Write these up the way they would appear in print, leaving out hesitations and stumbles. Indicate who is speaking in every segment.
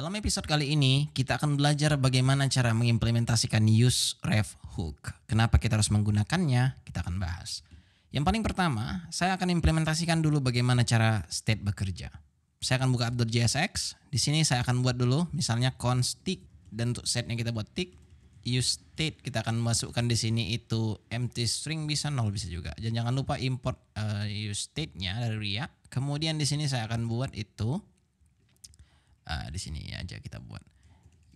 Speaker 1: Dalam episode kali ini, kita akan belajar bagaimana cara mengimplementasikan use ref hook. Kenapa kita harus menggunakannya, kita akan bahas. Yang paling pertama, saya akan implementasikan dulu bagaimana cara state bekerja. Saya akan buka app.jsx. Di sini saya akan buat dulu misalnya const tick, dan untuk setnya kita buat tick. Use state kita akan masukkan di sini itu empty string, bisa null bisa juga. Dan jangan lupa import use state-nya dari RIA. Kemudian di sini saya akan buat itu di sini aja kita buat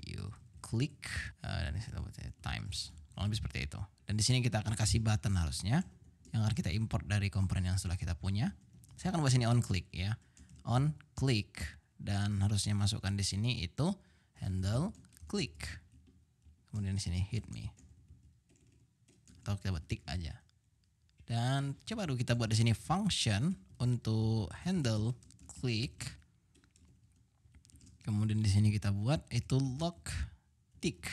Speaker 1: you click dan kita buat times, lebih seperti itu. Dan di sini kita akan kasih button harusnya yang akan kita import dari komponen yang sudah kita punya. Saya akan buat sini on click ya, on click, dan harusnya masukkan di sini itu handle click. Kemudian di sini hit me, atau kita buat tick aja. Dan coba dulu kita buat di sini function untuk handle click. Kemudian di sini kita buat itu log tick,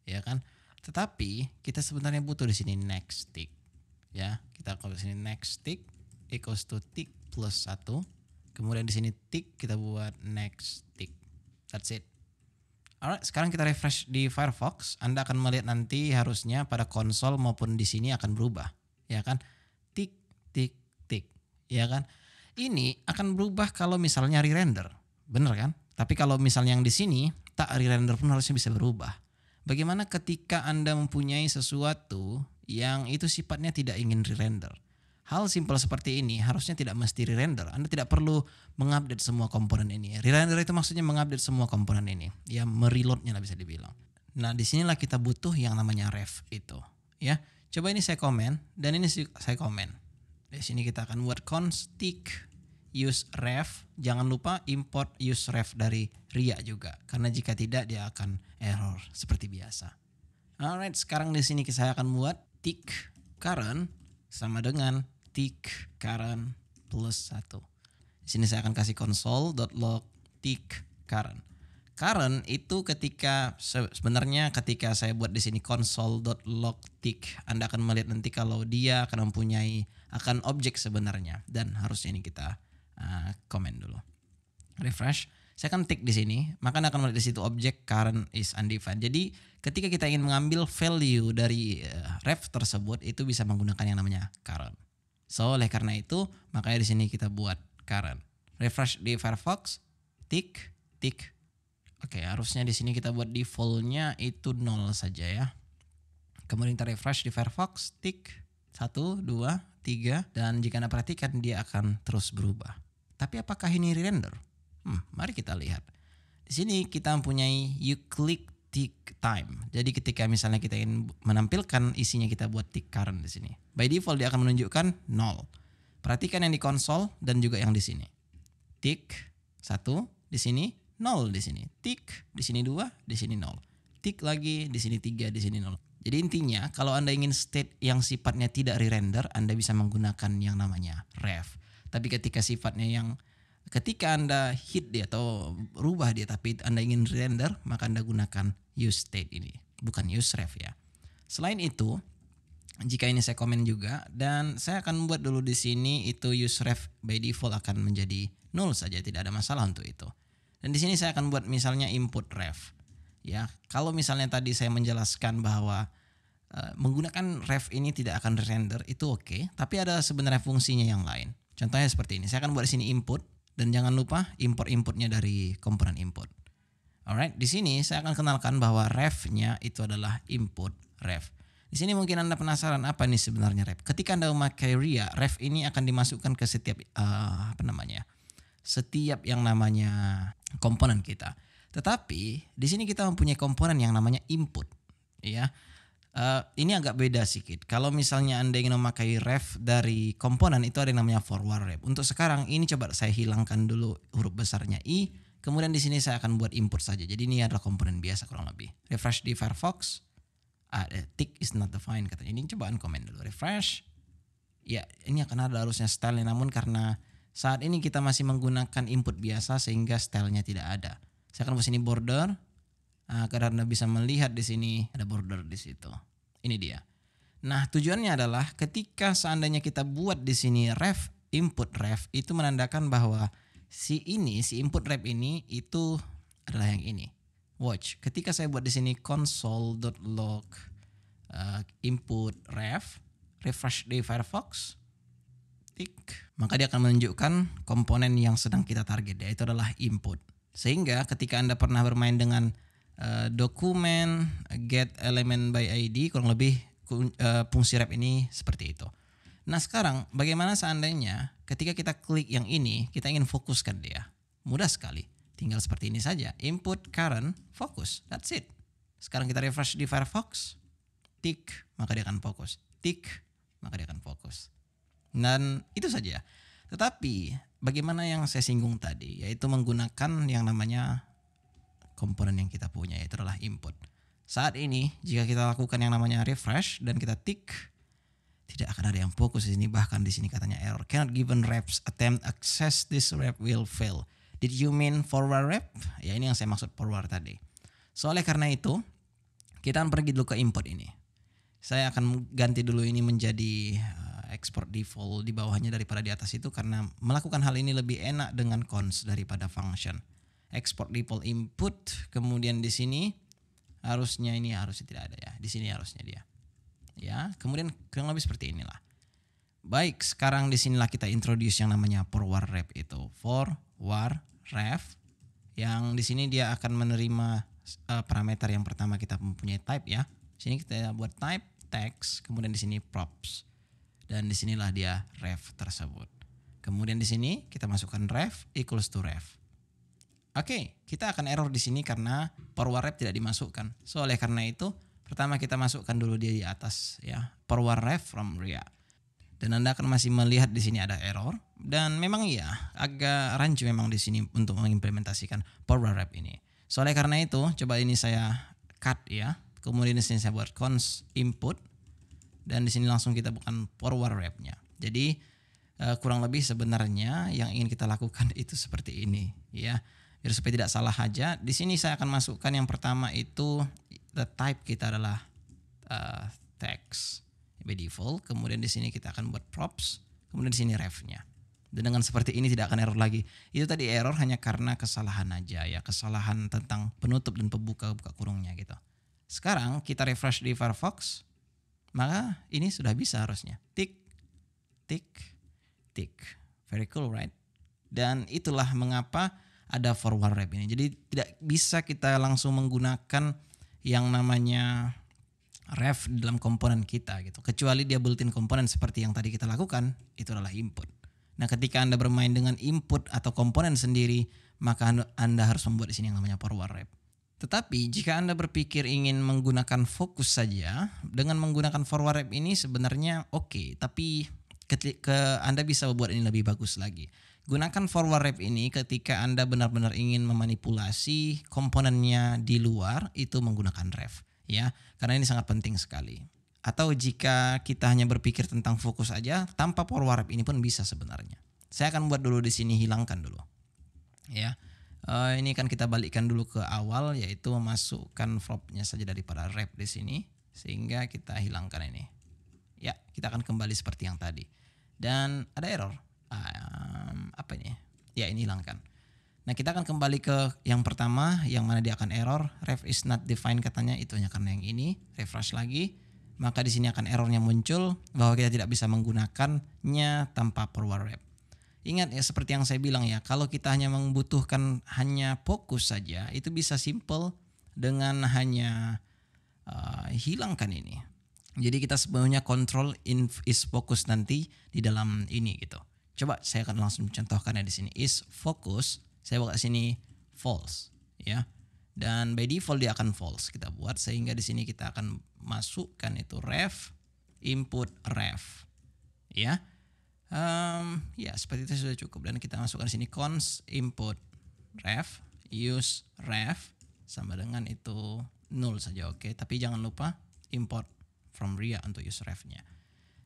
Speaker 1: ya kan? Tetapi kita sebenarnya butuh di sini next tick, ya. Kita kalau di sini next tick equals to tick plus 1. Kemudian di sini tick kita buat next tick. That's it. Alright, sekarang kita refresh di Firefox. Anda akan melihat nanti harusnya pada konsol maupun di sini akan berubah, ya kan? Tick, tick, tick, ya kan? Ini akan berubah kalau misalnya re-render, bener kan? Tapi kalau misalnya yang di sini tak re-render pun harusnya bisa berubah. Bagaimana ketika Anda mempunyai sesuatu yang itu sifatnya tidak ingin re-render? Hal simpel seperti ini harusnya tidak mesti re-render. Anda tidak perlu mengupdate semua komponen ini. Re-render itu maksudnya mengupdate semua komponen ini. Ya, mereloadnya lah bisa dibilang. Nah, disinilah kita butuh yang namanya ref itu. Ya, coba ini saya komen dan ini saya komen. Di sini kita akan buat const tick use ref. Jangan lupa import use ref dari RIA juga, karena jika tidak dia akan error seperti biasa. Alright, sekarang di sini saya akan buat tick current sama dengan tick current plus 1. Di sini saya akan kasih console.log tick current. Current itu ketika sebenarnya ketika saya buat di sini console.log tick, Anda akan melihat nanti kalau dia akan mempunyai akan objek sebenarnya, dan harusnya ini kita komen dulu. Refresh. Saya akan tick di sini, maka Anda akan melihat di situ objek current is undefined. Jadi ketika kita ingin mengambil value dari ref tersebut, itu bisa menggunakan yang namanya current. So oleh karena itu, makanya di sini kita buat current. Refresh di Firefox, tick, tick. Oke, harusnya di sini kita buat defaultnya itu 0 saja ya. Kemudian kita refresh di Firefox, tick 1, 2, 3, dan jika Anda perhatikan dia akan terus berubah. Tapi apakah ini re-render? Mari kita lihat. Di sini kita mempunyai you click tick time. Jadi ketika misalnya kita ingin menampilkan isinya, kita buat tick current di sini. By default dia akan menunjukkan 0. Perhatikan yang di konsol dan juga yang di sini. Tick 1 di sini, 0 di sini. Tick di sini 2, di sini 0. Tick lagi di sini 3, di sini 0. Jadi intinya kalau Anda ingin state yang sifatnya tidak re-render, Anda bisa menggunakan yang namanya ref. Tapi ketika sifatnya yang ketika Anda hit dia atau rubah dia tapi Anda ingin re-render, maka Anda gunakan use state ini, bukan use ref ya. Selain itu, jika ini saya komen juga, dan saya akan buat dulu di sini itu use ref by default akan menjadi 0 saja, tidak ada masalah untuk itu. Dan di sini saya akan buat misalnya input ref. Ya, kalau misalnya tadi saya menjelaskan bahwa menggunakan ref ini tidak akan render, itu oke, tapi ada sebenarnya fungsinya yang lain. Contohnya seperti ini. Saya akan buat di sini input, dan jangan lupa import inputnya dari komponen input. Alright, di sini saya akan kenalkan bahwa refnya itu adalah input ref. Di sini mungkin Anda penasaran apa nih sebenarnya ref. Ketika Anda memakai RIA, ref ini akan dimasukkan ke setiap setiap yang namanya komponen kita. Tetapi di sini kita mempunyai komponen yang namanya input, ya. Ini agak beda sedikit. Kalau misalnya Anda ingin memakai ref dari komponen, itu ada yang namanya forward ref. Untuk sekarang ini coba saya hilangkan dulu huruf besarnya i. Kemudian di sini saya akan buat input saja. Jadi ini adalah komponen biasa kurang lebih. Refresh di Firefox. Tick is not defined katanya. Ini cobaan komen dulu. Refresh. Ya, ini akan ada harusnya style, namun karena saat ini kita masih menggunakan input biasa sehingga stylenya tidak ada. Saya akan buat sini border. Agar Anda bisa melihat di sini ada border di situ. Ini dia. Nah, tujuannya adalah ketika seandainya kita buat di sini ref input ref, itu menandakan bahwa si input ref ini itu adalah yang ini. Watch, ketika saya buat di sini console.log input refresh di Firefox, tik, maka dia akan menunjukkan komponen yang sedang kita target, yaitu adalah input. Sehingga ketika Anda pernah bermain dengan dokumen get element by ID, kurang lebih fungsi ref ini seperti itu. Nah sekarang bagaimana seandainya ketika kita klik yang ini, kita ingin fokuskan dia? Mudah sekali, tinggal seperti ini saja, input current focus, that's it. Sekarang kita refresh di Firefox, tik, maka dia akan fokus, tik, maka dia akan fokus. Dan itu saja. Tetapi bagaimana yang saya singgung tadi, yaitu menggunakan yang namanya komponen yang kita punya, yaitu adalah input. Saat ini jika kita lakukan yang namanya refresh dan kita tik, tidak akan ada yang fokus di sini. Bahkan di sini katanya error, cannot given refs attempt access this ref will fail. Did you mean forward ref? Ya ini yang saya maksud forward tadi. So oleh karena itu kita akan pergi dulu ke input ini. Saya akan ganti dulu ini menjadi export default di bawahnya daripada di atas itu, karena melakukan hal ini lebih enak dengan cons daripada function. Export default input, kemudian di sini harusnya tidak ada ya. Di sini harusnya dia. Ya, kemudian kurang lebih seperti inilah. Baik, sekarang di sinilah kita introduce yang namanya forward ref itu. Forward ref yang di sini dia akan menerima parameter yang pertama kita mempunyai type ya. Sini kita buat type text, kemudian di sini props. Dan di sinilah dia ref tersebut. Kemudian di sini kita masukkan ref equals to ref. Oke, kita akan error di sini karena forward ref tidak dimasukkan. So oleh karena itu pertama kita masukkan dulu dia di atas ya, forward ref from RIA. Dan Anda akan masih melihat di sini ada error, dan memang iya agak rancu memang di sini untuk mengimplementasikan forward ref ini. So oleh karena itu coba ini saya cut ya. Kemudian di sini saya buat cons input, dan di sini langsung kita bukan forward ref-nya. Jadi kurang lebih sebenarnya yang ingin kita lakukan itu seperti ini ya. Biar supaya tidak salah aja, di sini saya akan masukkan yang pertama itu the type kita adalah text by default. Kemudian di sini kita akan buat props, kemudian di sini ref-nya. Dan dengan seperti ini tidak akan error lagi. Itu tadi error hanya karena kesalahan aja ya, kesalahan tentang penutup dan pembuka kurungnya gitu. Sekarang kita refresh di Firefox, maka ini sudah bisa harusnya. Tik, tik, tik. Very cool, right? Dan itulah mengapa ada forward ref ini. Jadi tidak bisa kita langsung menggunakan yang namanya ref dalam komponen kita gitu. Kecuali dia built-in komponen seperti yang tadi kita lakukan, itu adalah input. Nah, ketika Anda bermain dengan input atau komponen sendiri, maka Anda harus membuat di sini yang namanya forward ref. Tetapi jika Anda berpikir ingin menggunakan fokus saja, dengan menggunakan forward ref ini sebenarnya oke, tapi Anda bisa membuat ini lebih bagus lagi. Gunakan forward ref ini ketika Anda benar-benar ingin memanipulasi komponennya di luar, itu menggunakan ref ya, karena ini sangat penting sekali. Atau jika kita hanya berpikir tentang fokus aja, tanpa forward ref ini pun bisa sebenarnya. Saya akan buat dulu di sini, hilangkan dulu ya. Ini kan kita balikkan dulu ke awal, yaitu memasukkan flopnya saja daripada ref di sini, sehingga kita hilangkan ini. Ya, kita akan kembali seperti yang tadi. Dan ada error. Apa ini? Ya, ini hilangkan. Nah, kita akan kembali ke yang pertama, yang mana dia akan error. Ref is not defined katanya, itu hanya karena yang ini. Refresh lagi, maka di sini akan errornya muncul bahwa kita tidak bisa menggunakannya tanpa forward ref. Ingat ya, seperti yang saya bilang ya, kalau kita hanya membutuhkan hanya fokus saja, itu bisa simple dengan hanya hilangkan ini. Jadi kita sebenarnya control is focus nanti di dalam ini gitu. Coba saya akan langsung contohkan ya di sini. Is focus, saya buat sini false ya. Dan by default dia akan false kita buat, sehingga di sini kita akan masukkan itu ref input ref ya. Ya seperti itu sudah cukup, dan kita masukkan sini cons input ref use ref sama dengan itu 0 saja, oke. Tapi jangan lupa import from RIA untuk use ref-nya.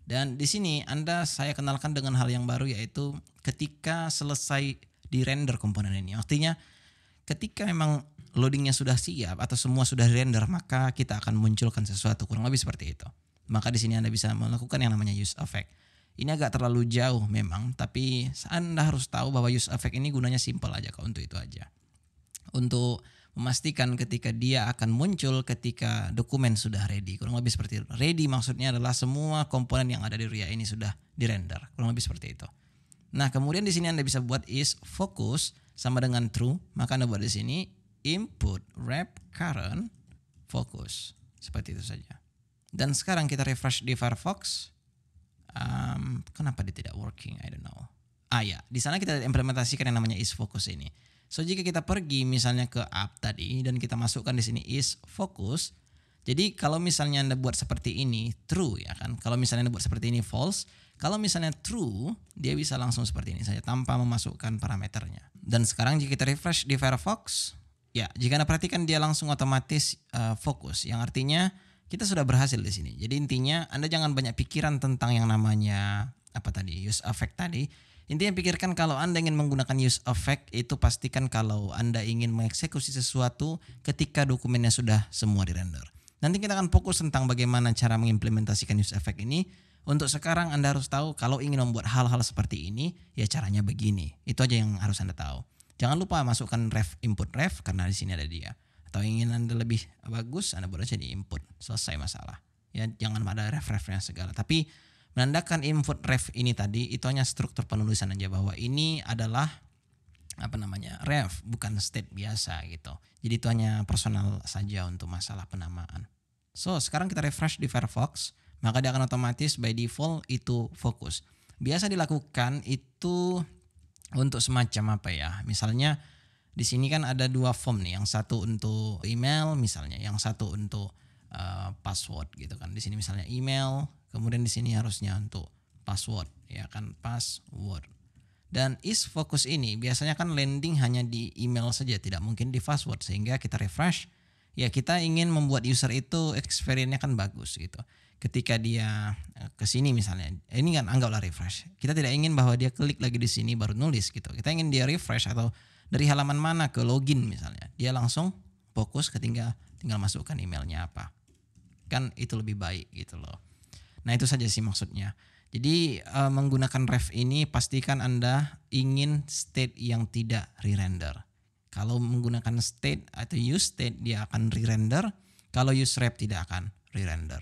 Speaker 1: Dan di sini saya kenalkan dengan hal yang baru, yaitu ketika selesai di render komponen ini. Artinya ketika memang loadingnya sudah siap atau semua sudah render, maka kita akan munculkan sesuatu, kurang lebih seperti itu. Maka di sini Anda bisa melakukan yang namanya use effect. Ini agak terlalu jauh memang, tapi Anda harus tahu bahwa use effect ini gunanya simple aja kok, untuk itu aja. untuk memastikan ketika dia akan muncul ketika dokumen sudah ready. Kurang lebih seperti itu. Ready maksudnya adalah semua komponen yang ada di Ria ini sudah dirender. Kurang lebih seperti itu. Nah, kemudian di sini Anda bisa buat is focus sama dengan true. Maka Anda buat di sini input ref current focus. Seperti itu saja. Dan sekarang kita refresh di Firefox. Kenapa dia tidak working? I don't know. Ya, di sana kita implementasikan yang namanya is focus ini. So jika kita pergi misalnya ke app tadi dan kita masukkan di sini is focus. Jadi kalau misalnya Anda buat seperti ini true ya kan. Kalau misalnya Anda buat seperti ini false. Kalau misalnya true, dia bisa langsung seperti ini saja tanpa memasukkan parameternya. Dan sekarang jika kita refresh di Firefox, ya jika Anda perhatikan dia langsung otomatis fokus. Yang artinya kita sudah berhasil di sini. Jadi intinya Anda jangan banyak pikiran tentang yang namanya use effect tadi. Intinya pikirkan kalau Anda ingin menggunakan use effect itu pastikan kalau Anda ingin mengeksekusi sesuatu ketika dokumennya sudah semua dirender. Nanti kita akan fokus tentang bagaimana cara mengimplementasikan use effect ini. Untuk sekarang Anda harus tahu kalau ingin membuat hal-hal seperti ini ya caranya begini. Itu aja yang harus Anda tahu. Jangan lupa masukkan input ref karena di sini ada dia. Atau ingin Anda lebih bagus Anda buat aja di input. Selesai masalah. Ya jangan ada ref-refnya segala. Tapi menandakan input ref ini tadi itu hanya struktur penulisan aja bahwa ini adalah ref bukan state biasa gitu. Jadi itu hanya personal saja untuk masalah penamaan. So sekarang kita refresh di Firefox, maka dia akan otomatis by default itu fokus. Biasa dilakukan itu untuk semacam misalnya di sini kan ada dua form nih, yang satu untuk email misalnya, yang satu untuk password gitu kan. Di sini misalnya email, kemudian di sini harusnya untuk password, ya kan password. Dan is focus ini biasanya kan landing hanya di email saja, tidak mungkin di password. Sehingga kita refresh, ya kita ingin membuat user itu experience-nya kan bagus gitu. Ketika dia ke sini misalnya, ini kan anggaplah refresh. Kita tidak ingin bahwa dia klik lagi di sini baru nulis gitu. Kita ingin dia refresh atau dari halaman mana ke login misalnya. Dia langsung fokus ketika tinggal masukkan emailnya apa. Kan itu lebih baik gitu loh. Nah itu saja sih maksudnya. Jadi menggunakan ref ini pastikan Anda ingin state yang tidak re-render. Kalau menggunakan state atau use state dia akan re-render. Kalau use ref tidak akan re-render.